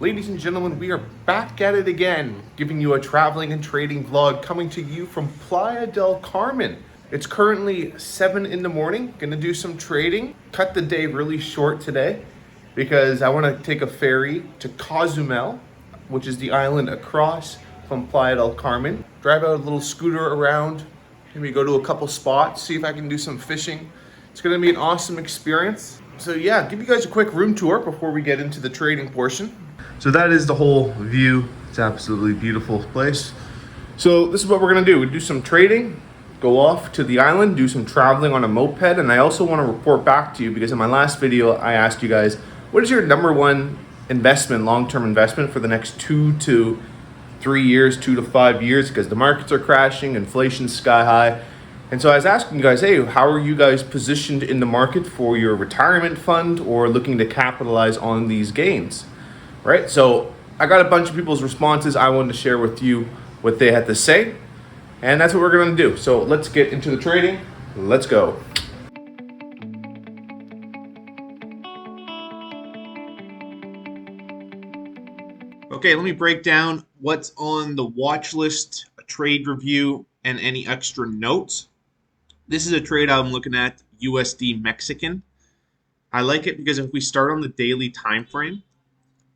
Ladies and gentlemen, we are back at it again, giving you a traveling and trading vlog coming to you from Playa del Carmen. It's currently 7 in the morning, gonna do some trading, cut the day really short today because I wanna take a ferry to Cozumel, which is the island across from Playa del Carmen. Drive out a little scooter around, maybe go to a couple spots, see if I can do some fishing. It's gonna be an awesome experience. So yeah, give you guys a quick room tour before we get into the trading portion. So that is the whole view. It's an absolutely beautiful place. So this is what we're gonna do. We do some trading, go off to the island, do some traveling on a moped, and I also wanna report back to you because in my last video, I asked you guys, what is your number one investment, long-term investment for the next 2 to 3 years, 2 to 5 years, because the markets are crashing, inflation's sky high. And so I was asking you guys, hey, how are you guys positioned in the market for your retirement fund or looking to capitalize on these gains, right? So I got a bunch of people's responses. I wanted to share with you what they had to say, and that's what we're gonna do. So let's get into the trading. Let's go. Okay, let me break down what's on the watch list, a trade review, and any extra notes. This is a trade I'm looking at, USD Mexican. I like it because if we start on the daily time frame,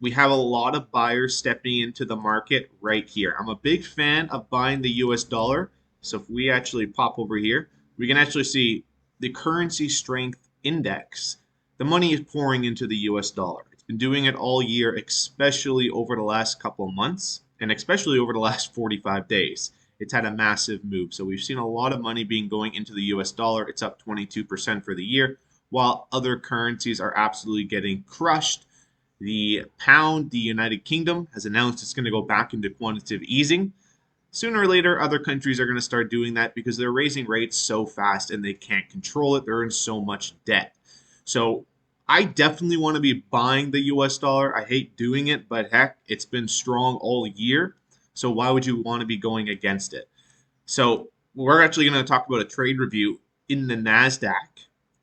we have a lot of buyers stepping into the market right here. I'm a big fan of buying the US dollar. So if we actually pop over here, we can actually see the currency strength index. The money is pouring into the US dollar. It's been doing it all year, especially over the last couple of months, and especially over the last 45 days. It's had a massive move. So we've seen a lot of money being going into the US dollar. It's up 22% for the year, while other currencies are absolutely getting crushed. The pound, the United Kingdom, has announced it's going to go back into quantitative easing. Sooner or later, other countries are going to start doing that because they're raising rates so fast and they can't control it. They're in so much debt. So I definitely want to be buying the US dollar. I hate doing it, but heck, it's been strong all year. So why would you want to be going against it? So we're actually going to talk about a trade review in the NASDAQ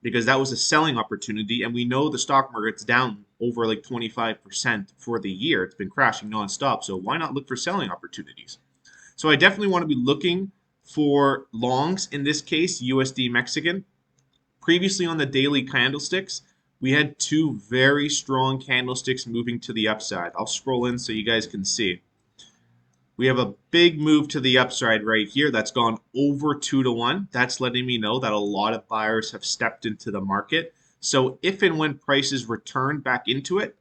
because that was a selling opportunity. And we know the stock market's down over like 25% for the year. It's been crashing nonstop. So why not look for selling opportunities? So I definitely want to be looking for longs, in this case, USD Mexican. Previously on the daily candlesticks, we had two very strong candlesticks moving to the upside. I'll scroll in so you guys can see. We have a big move to the upside right here that's gone over 2 to 1. That's letting me know that a lot of buyers have stepped into the market. So if and when prices return back into it,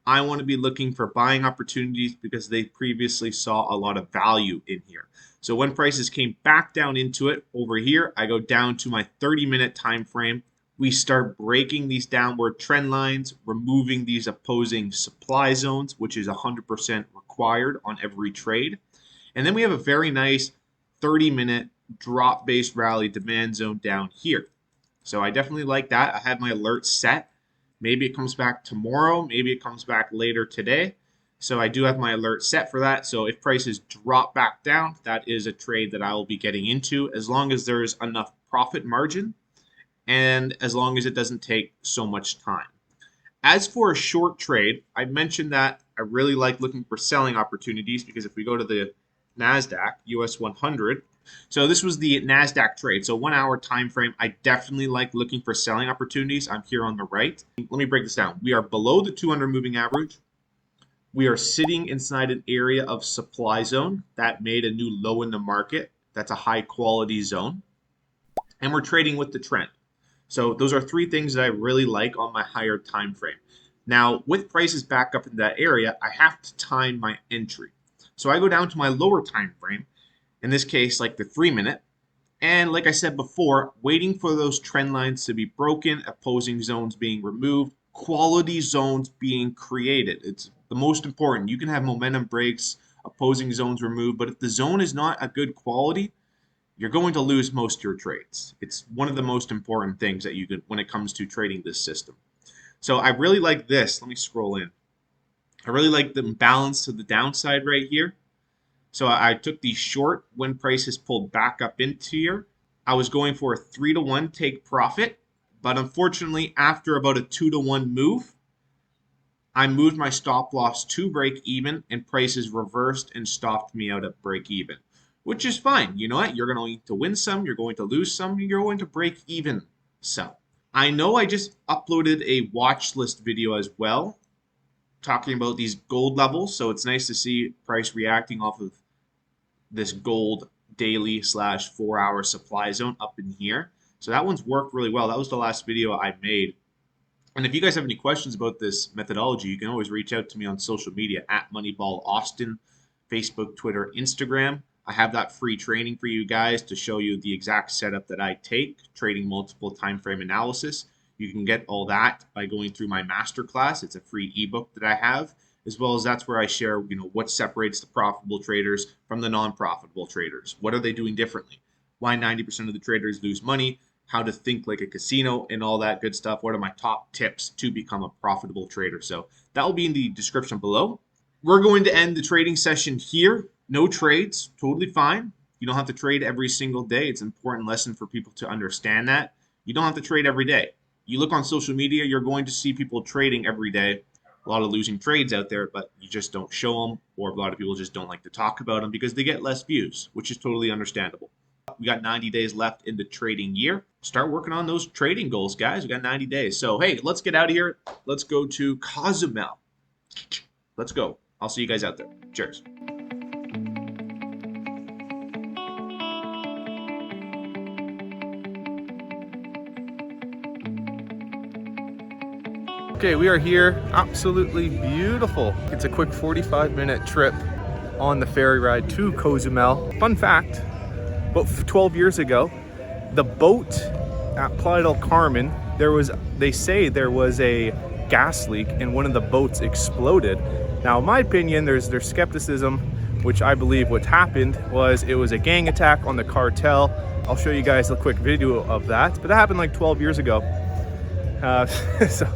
I want to be looking for buying opportunities because they previously saw a lot of value in here. So when prices came back down into it over here, I go down to my 30-minute time frame. We start breaking these downward trend lines, removing these opposing supply zones, which is 100% required on every trade. And then we have a very nice 30-minute drop-based rally demand zone down here. So I definitely like that. I have my alert set. Maybe it comes back tomorrow. Maybe it comes back later today. So I do have my alert set for that. So if prices drop back down, that is a trade that I will be getting into as long as there's enough profit margin and as long as it doesn't take so much time. As for a short trade, I mentioned that I really like looking for selling opportunities because if we go to the NASDAQ, US 100, so this was the NASDAQ trade. So 1 hour time frame, I definitely like looking for selling opportunities. I'm here on the right. Let me break this down. We are below the 200 moving average. We are sitting inside an area of supply zone that made a new low in the market. That's a high quality zone. And we're trading with the trend. So those are three things that I really like on my higher time frame. Now, with prices back up in that area, I have to time my entry. So I go down to my lower time frame, in this case, like the 3-minute. And like I said before, waiting for those trend lines to be broken, opposing zones being removed, quality zones being created. It's the most important. You can have momentum breaks, opposing zones removed, but if the zone is not a good quality, you're going to lose most of your trades. It's one of the most important things that you can when it comes to trading this system. So I really like this. Let me scroll in. I really like the balance to the downside right here. So I took the short when prices pulled back up into here. I was going for a 3 to 1 take profit, but unfortunately after about a 2 to 1 move, I moved my stop loss to break even, and prices reversed and stopped me out at break even, which is fine. You know what? You're going to win some, you're going to lose some, you're going to break even some. I know I just uploaded a watch list video as well, talking about these gold levels. So it's nice to see price reacting off of this gold daily / 4 hour supply zone up in here. So that one's worked really well. That was the last video I made. And if you guys have any questions about this methodology, you can always reach out to me on social media at Moneyball Austin, Facebook, Twitter, Instagram. I have that free training for you guys to show you the exact setup that I take, trading multiple time frame analysis. You can get all that by going through my masterclass. It's a free ebook that I have, as well as that's where I share, what separates the profitable traders from the non-profitable traders. What are they doing differently? Why 90% of the traders lose money? How to think like a casino and all that good stuff. What are my top tips to become a profitable trader? So that will be in the description below. We're going to end the trading session here. No trades, totally fine. You don't have to trade every single day. It's an important lesson for people to understand that. You don't have to trade every day. You look on social media, you're going to see people trading every day. A lot of losing trades out there, but you just don't show them, or a lot of people just don't like to talk about them because they get less views, which is totally understandable. We got 90 days left in the trading year. Start working on those trading goals, guys. We got 90 days. So, hey, let's get out of here. Let's go to Cozumel. Let's go. I'll see you guys out there. Cheers. Okay, we are here. Absolutely beautiful. It's a quick 45-minute trip on the ferry ride to Cozumel. Fun fact, about 12 years ago, the boat at Playa del Carmen, they say there was a gas leak and one of the boats exploded. Now, in my opinion, there's skepticism, which I believe what happened was it was a gang attack on the cartel. I'll show you guys a quick video of that, but that happened like 12 years ago. So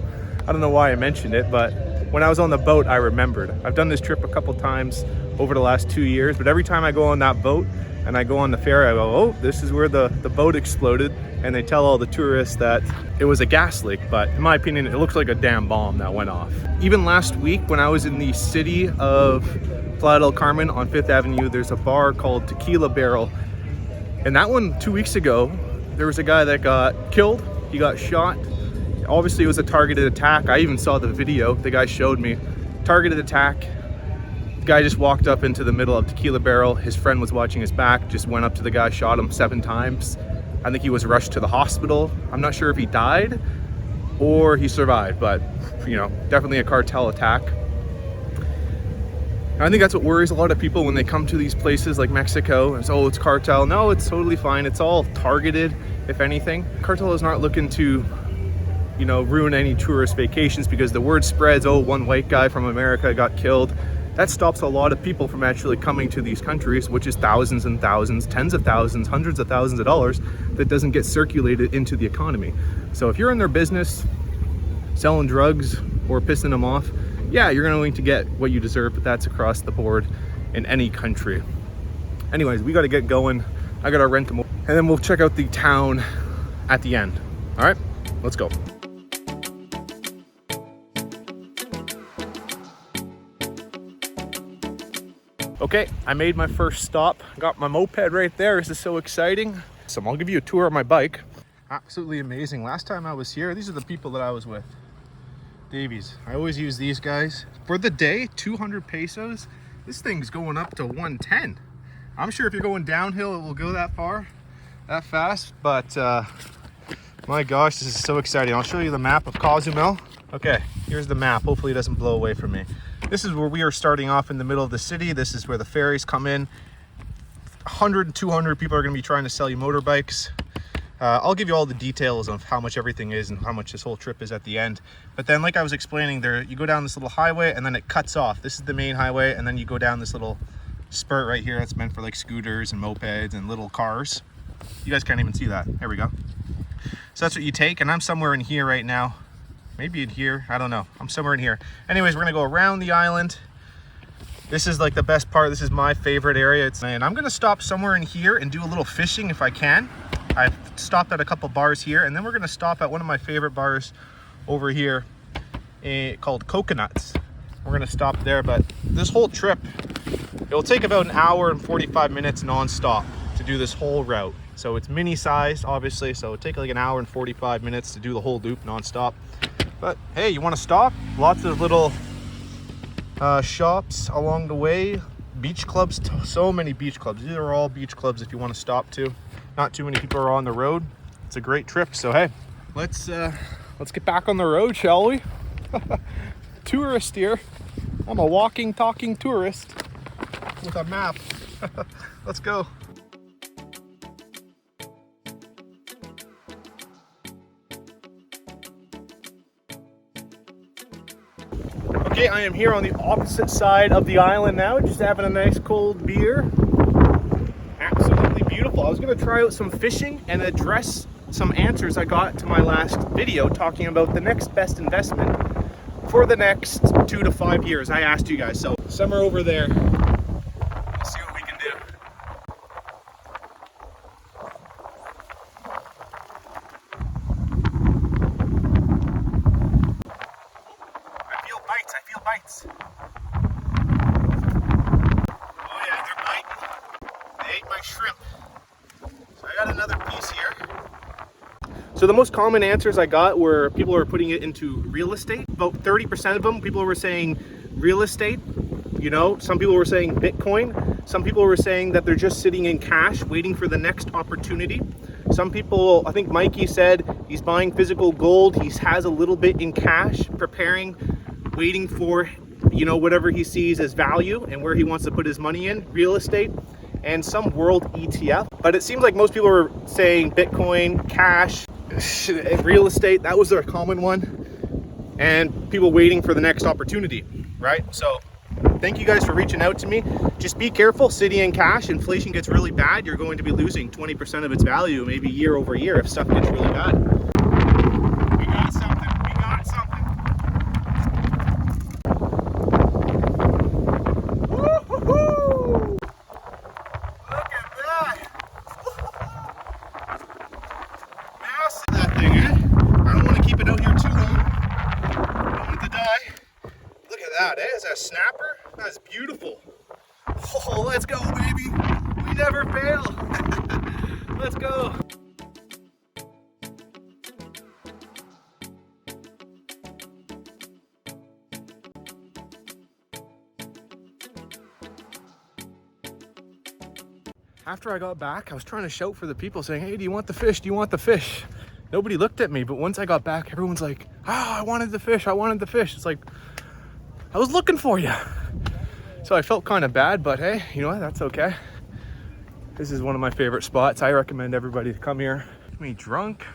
I don't know why I mentioned it, but when I was on the boat, I remembered. I've done this trip a couple times over the last 2 years, but every time I go on that boat and I go on the ferry, I go, oh, this is where the boat exploded. And they tell all the tourists that it was a gas leak, but in my opinion, it looks like a damn bomb that went off. Even last week, when I was in the city of Playa del Carmen on 5th Avenue, there's a bar called Tequila Barrel. And that one, 2 weeks ago, there was a guy that got killed. He got shot. Obviously, it was a targeted attack. I even saw the video. The guy showed me. Targeted attack. The guy just walked up into the middle of Tequila Barrel. His friend was watching his back, just went up to the guy, shot him 7 times. I think he was rushed to the hospital. I'm not sure if he died or he survived, but definitely a cartel attack. And I think that's what worries a lot of people when they come to these places like Mexico. It's, oh, it's cartel. No, it's totally fine. It's all targeted, if anything. Cartel is not looking to ruin any tourist vacations, because the word spreads, oh, one white guy from America got killed. That stops a lot of people from actually coming to these countries, which is thousands and thousands, tens of thousands, hundreds of thousands of dollars that doesn't get circulated into the economy. So if you're in their business selling drugs or pissing them off, yeah, you're going to get what you deserve, but that's across the board in any country. Anyways, we got to get going. I got to rent them, and then we'll check out the town at the end. All right, let's go. Okay, I made my first stop. Got my moped right there. This is so exciting. So I'll give you a tour of my bike. Absolutely amazing. Last time I was here, these are the people that I was with. Davies. I always use these guys. For the day, 200 pesos. This thing's going up to 110. I'm sure if you're going downhill, it will go that far, that fast. But my gosh, this is so exciting. I'll show you the map of Cozumel. Okay, here's the map. Hopefully it doesn't blow away from me. This is where we are starting off in the middle of the city. This is where the ferries come in. 100 and 200 people are going to be trying to sell you motorbikes. I'll give you all the details of how much everything is and how much this whole trip is at the end. But then, like I was explaining, there you go down this little highway and then it cuts off. This is the main highway, and then you go down this little spurt right here that's meant for like scooters and mopeds and little cars. You guys can't even see that. There we go. So that's what you take, and I'm somewhere in here right now. Maybe in here, I don't know. I'm somewhere in here. Anyways, we're gonna go around the island. This is like the best part. This is my favorite area. And I'm gonna stop somewhere in here and do a little fishing if I can. I've stopped at a couple bars here, and then we're gonna stop at one of my favorite bars over here called Coconuts. We're gonna stop there, but this whole trip, it'll take about an hour and 45 minutes non-stop to do this whole route. So it's mini sized, obviously, so it'll take like an hour and 45 minutes to do the whole loop non-stop. But hey, you wanna stop? Lots of little shops along the way, beach clubs, so many beach clubs. These are all beach clubs if you wanna stop to. Not too many people are on the road. It's a great trip, so hey, let's get back on the road, shall we? Tourist here. I'm a walking, talking tourist with a map. Let's go. Okay, I am here on the opposite side of the island now, just having a nice cold beer. Absolutely beautiful. I was gonna try out some fishing and address some answers I got to my last video talking about the next best investment for the next 2 to 5 years. I asked you guys, so somewhere over there. Let's see what we can do. I feel bites, I feel bites. Oh yeah, they're biting. They ate my shrimp. So I got another piece here. So the most common answers I got were people are putting it into real estate. About 30% of them, people were saying real estate. You know, some people were saying Bitcoin. Some people were saying that they're just sitting in cash, waiting for the next opportunity. Some people, I think Mikey said he's buying physical gold. He has a little bit in cash, preparing, waiting for, you know, whatever he sees as value and where he wants to put his money in, real estate, and some world ETF. But it seems like most people were saying Bitcoin, cash, real estate. That was their common one, and people waiting for the next opportunity, right? So thank you guys for reaching out to me. Just be careful sitting in cash. Inflation gets really bad, you're going to be losing 20% of its value, maybe year over year, if stuff gets really bad. We got something, we got something. Woo-hoo-hoo! Look at that. Massive that thing, eh? I don't want to keep it out here too long. I don't want it to die. Look at that, eh? Is that a snapper? That's beautiful. Oh, let's go, baby. We never fail. Let's go. After I got back, I was trying to shout for the people saying, hey, do you want the fish? Do you want the fish? Nobody looked at me, but once I got back, everyone's like, I wanted the fish. I wanted the fish. It's like, I was looking for you. So I felt kind of bad, but hey, you know what? That's okay. This is one of my favorite spots. I recommend everybody to come here. Get me drunk.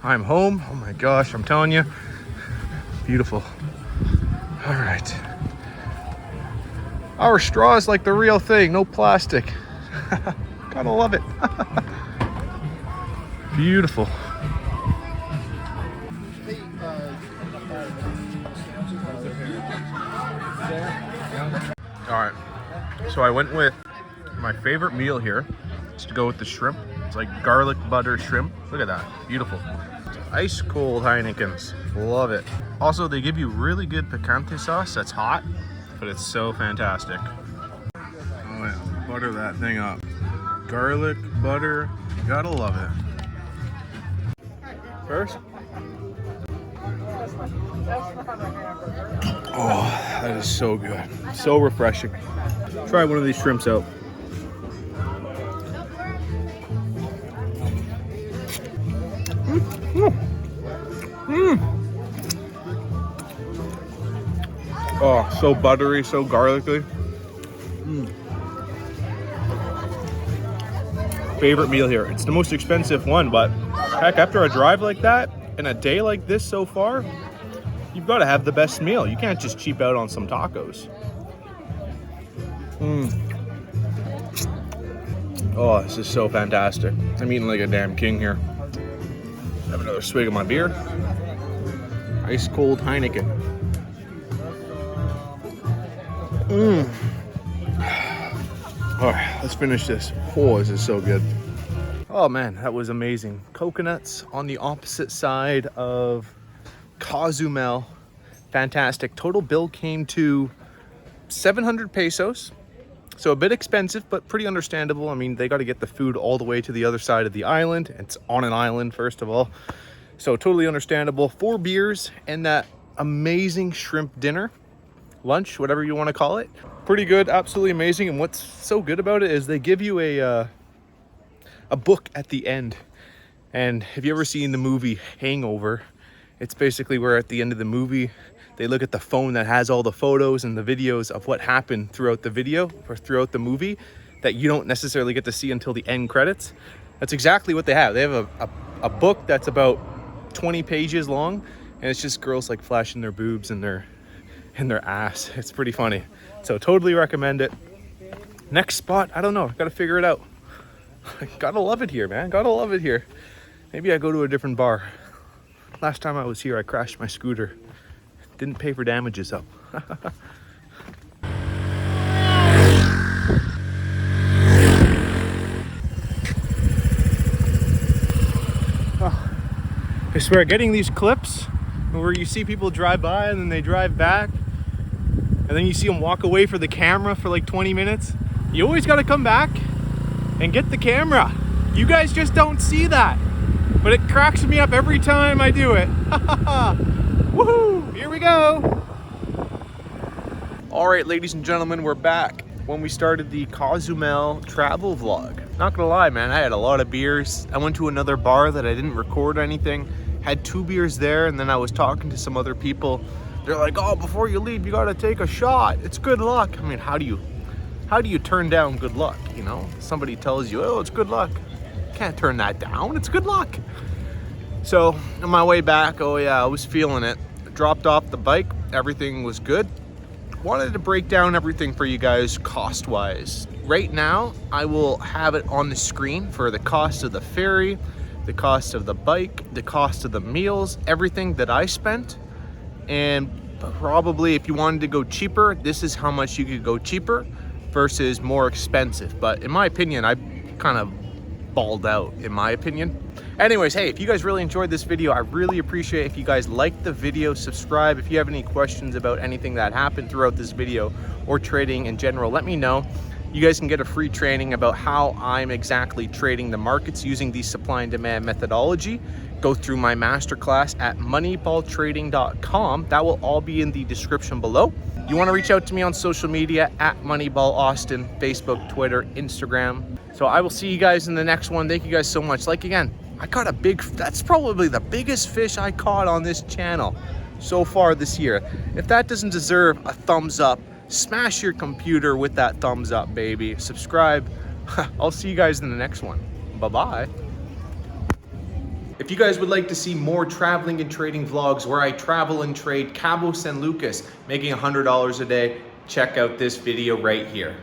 I'm home. Oh my gosh, I'm telling you. Beautiful. All right. Our straw is like the real thing, no plastic. Gotta love it. Beautiful. All right, so I went with my favorite meal here. It's to go with the shrimp. It's like garlic butter shrimp. Look at that, beautiful. Ice cold Heinekens, love it. Also, they give you really good picante sauce that's hot, but it's so fantastic. Oh yeah, butter that thing up. Garlic, butter, you gotta love it. First. Oh, that is so good. So refreshing. Try one of these shrimps out. Oh, so buttery, so garlicky. Favorite meal here. It's the most expensive one, but heck, after a drive like that and a day like this so far, you've got to have the best meal. You can't just cheap out on some tacos. Oh, this is so fantastic. I'm eating like a damn king here. Have another swig of my beer. Ice cold Heineken. All right, let's finish this. Oh, this is so good. Oh man, that was amazing. Coconuts on the opposite side of Cozumel fantastic. Total bill came to 700 pesos. So a bit expensive, but pretty understandable. I mean, they got to get the food all the way to the other side of the island. It's on an island, first of all. So totally understandable. 4 beers and that amazing shrimp dinner, lunch, whatever you want to call it. Pretty good, absolutely amazing. And what's so good about it is they give you a book at the end. And have you ever seen the movie Hangover? It's basically where at the end of the movie, they look at the phone that has all the photos and the videos of what happened throughout the video or throughout the movie that you don't necessarily get to see until the end credits. That's exactly what they have. They have a book that's about 20 pages long, and it's just girls like flashing their boobs and their ass. It's pretty funny. So totally recommend it. Next spot, I don't know. Gotta figure it out. Gotta love it here, man. Gotta love it here. Maybe I go to a different bar. Last time I was here, I crashed my scooter. Didn't pay for damages though. I swear, getting these clips where you see people drive by and then they drive back and then you see them walk away for the camera for like 20 minutes. You always got to come back and get the camera. You guys just don't see that, but it cracks me up every time I do it. Woohoo! Here we go. All right, ladies and gentlemen, we're back. When we started the Cozumel travel vlog, not gonna lie, man, I had a lot of beers. I went to another bar that I didn't record anything, had 2 beers there, and then I was talking to some other people. They're like, oh, before you leave, you gotta take a shot. It's good luck. I mean, how do you turn down good luck? You know, somebody tells you, oh, it's good luck. Can't turn that down. It's good luck. So on my way back, oh yeah, I was feeling it. Dropped off the bike. Everything was good. Wanted to break down everything for you guys cost-wise. Right now, I will have it on the screen for the cost of the ferry, the cost of the bike, the cost of the meals, everything that I spent. And probably if you wanted to go cheaper, this is how much you could go cheaper versus more expensive. But in my opinion, I kind of balled out, in my opinion. Anyways, hey, if you guys really enjoyed this video, I really appreciate if you guys like the video, subscribe. If you have any questions about anything that happened throughout this video or trading in general, let me know. You guys can get a free training about how I'm exactly trading the markets using the supply and demand methodology. Go through my masterclass at moneyballtrading.com. That will all be in the description below. You want to reach out to me on social media at moneyball_austin, Facebook, Twitter, Instagram. So I will see you guys in the next one. Thank you guys so much. Like again, I caught that's probably the biggest fish I caught on this channel so far this year. If that doesn't deserve a thumbs up, smash your computer with that thumbs up, baby. Subscribe. I'll see you guys in the next one. Bye-bye. If you guys would like to see more traveling and trading vlogs where I travel and trade Cabo San Lucas, making $100 a day, check out this video right here.